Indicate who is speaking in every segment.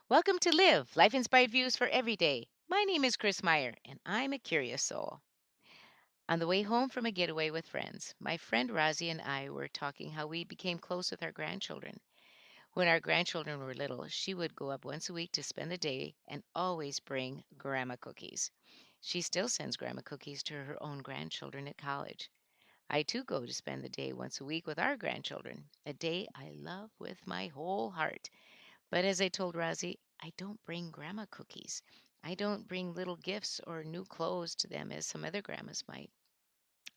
Speaker 1: Welcome to Live, Life Inspired Views for Every Day. My name is Chris Meyer, and I'm a curious soul. On the way home from a getaway with friends, my friend Rosie and I were talking how we became close with our grandchildren. When our grandchildren were little, she would go up once a week to spend the day and always bring grandma cookies. She still sends grandma cookies to her own grandchildren at college. I too go to spend the day once a week with our grandchildren, a day I love with my whole heart. But as I told Rosie, I don't bring grandma cookies. I don't bring little gifts or new clothes to them as some other grandmas might.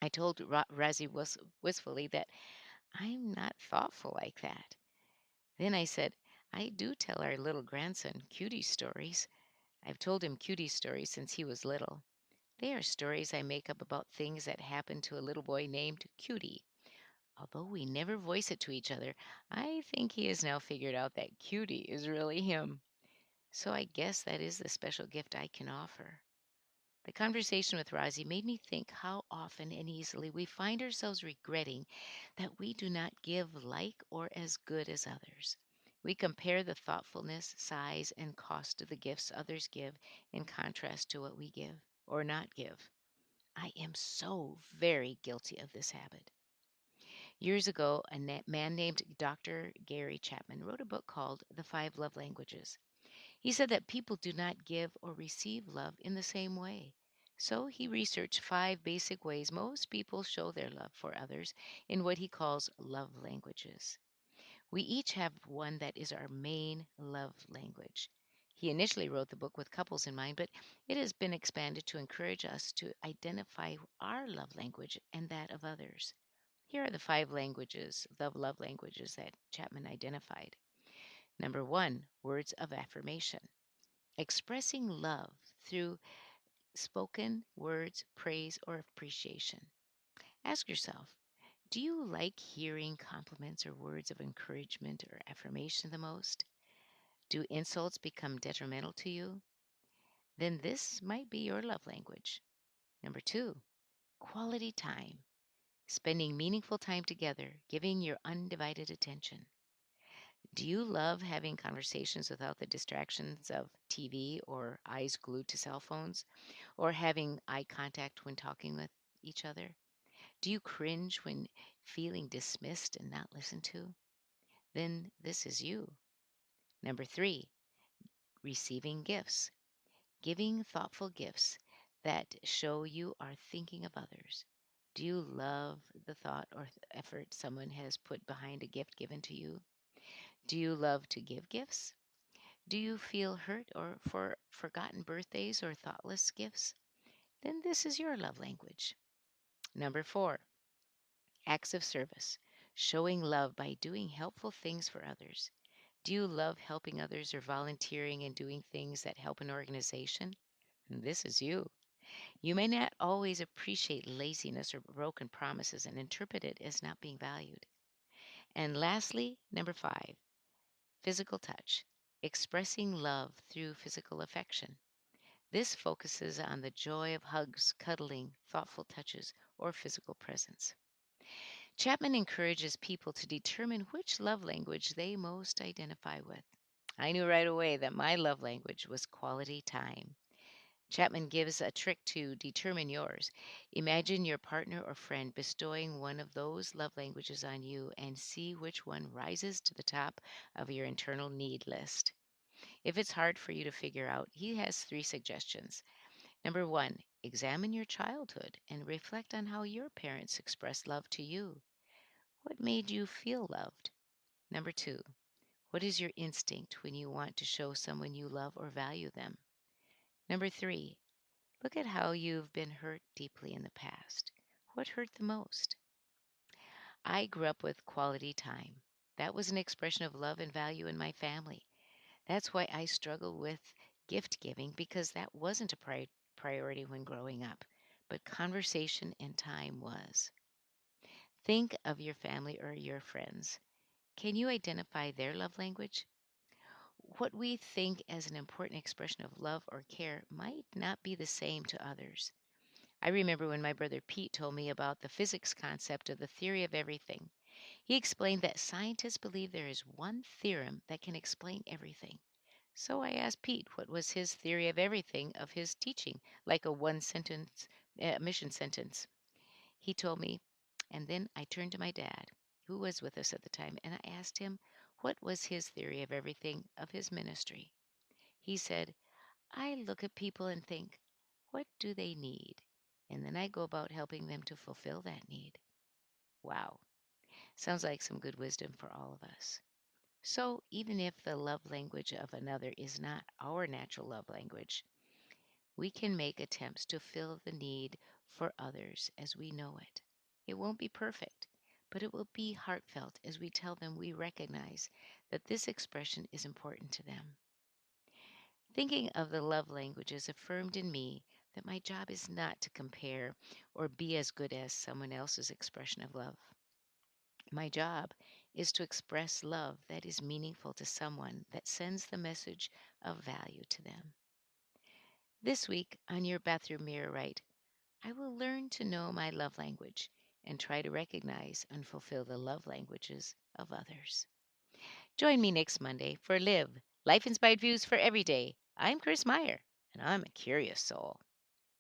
Speaker 1: I told Rosie wistfully that I'm not thoughtful like that. Then I said, I do tell our little grandson cutie stories. I've told him cutie stories since he was little. They are stories I make up about things that happened to a little boy named Cutie. Although we never voice it to each other, I think he has now figured out that Cutie is really him. So I guess that is the special gift I can offer. The conversation with Rosie made me think how often and easily we find ourselves regretting that we do not give like or as good as others. We compare the thoughtfulness, size, and cost of the gifts others give in contrast to what we give or not give. I am so very guilty of this habit. Years ago, a man named Dr. Gary Chapman wrote a book called The Five Love Languages. He said that people do not give or receive love in the same way. So he researched five basic ways most people show their love for others in what he calls love languages. We each have one that is our main love language. He initially wrote the book with couples in mind, but it has been expanded to encourage us to identify our love language and that of others. Here are the five languages, love languages that Chapman identified. Number one, words of affirmation. Expressing love through spoken words, praise, or appreciation. Ask yourself, do you like hearing compliments or words of encouragement or affirmation the most? Do insults become detrimental to you? Then this might be your love language. Number two, quality time. Spending meaningful time together, giving your undivided attention. Do you love having conversations without the distractions of TV or eyes glued to cell phones? Or having eye contact when talking with each other? Do you cringe when feeling dismissed and not listened to? Then this is you. Number three, receiving gifts. Giving thoughtful gifts that show you are thinking of others. Do you love the thought or effort someone has put behind a gift given to you? Do you love to give gifts? Do you feel hurt or for forgotten birthdays or thoughtless gifts? Then this is your love language. Number four, acts of service, showing love by doing helpful things for others. Do you love helping others or volunteering and doing things that help an organization? This is you. You may not always appreciate laziness or broken promises and interpret it as not being valued. And lastly, number five, physical touch, expressing love through physical affection. This focuses on the joy of hugs, cuddling, thoughtful touches, or physical presence. Chapman encourages people to determine which love language they most identify with. I knew right away that my love language was quality time. Chapman gives a trick to determine yours. Imagine your partner or friend bestowing one of those love languages on you and see which one rises to the top of your internal need list. If it's hard for you to figure out, he has three suggestions. Number one, examine your childhood and reflect on how your parents expressed love to you. What made you feel loved? Number two, what is your instinct when you want to show someone you love or value them? Number three, look at how you've been hurt deeply in the past. What hurt the most? I grew up with quality time. That was an expression of love and value in my family. That's why I struggle with gift giving because that wasn't a priority when growing up, but conversation and time was. Think of your family or your friends. Can you identify their love language? What we think as an important expression of love or care might not be the same to others. I remember when my brother Pete told me about the physics concept of the theory of everything. He explained that scientists believe there is one theorem that can explain everything. So I asked Pete what was his theory of everything of his teaching, like a one sentence mission sentence. He told me, and then I turned to my dad, who was with us at the time, and I asked him what was his theory of everything of his ministry. He said, I look at people and think, what do they need? And then I go about helping them to fulfill that need. Wow. Sounds like some good wisdom for all of us. So, even if the love language of another is not our natural love language, we can make attempts to fill the need for others as we know it. It won't be perfect, but it will be heartfelt as we tell them we recognize that this expression is important to them. Thinking of the love languages affirmed in me that my job is not to compare or be as good as someone else's expression of love. My job is to express love that is meaningful to someone that sends the message of value to them. This week, on your bathroom mirror, write, I will learn to know my love language and try to recognize and fulfill the love languages of others. Join me next Monday for Live, Life Inspired Views for Every Day. I'm Chris Meyer, and I'm a curious soul.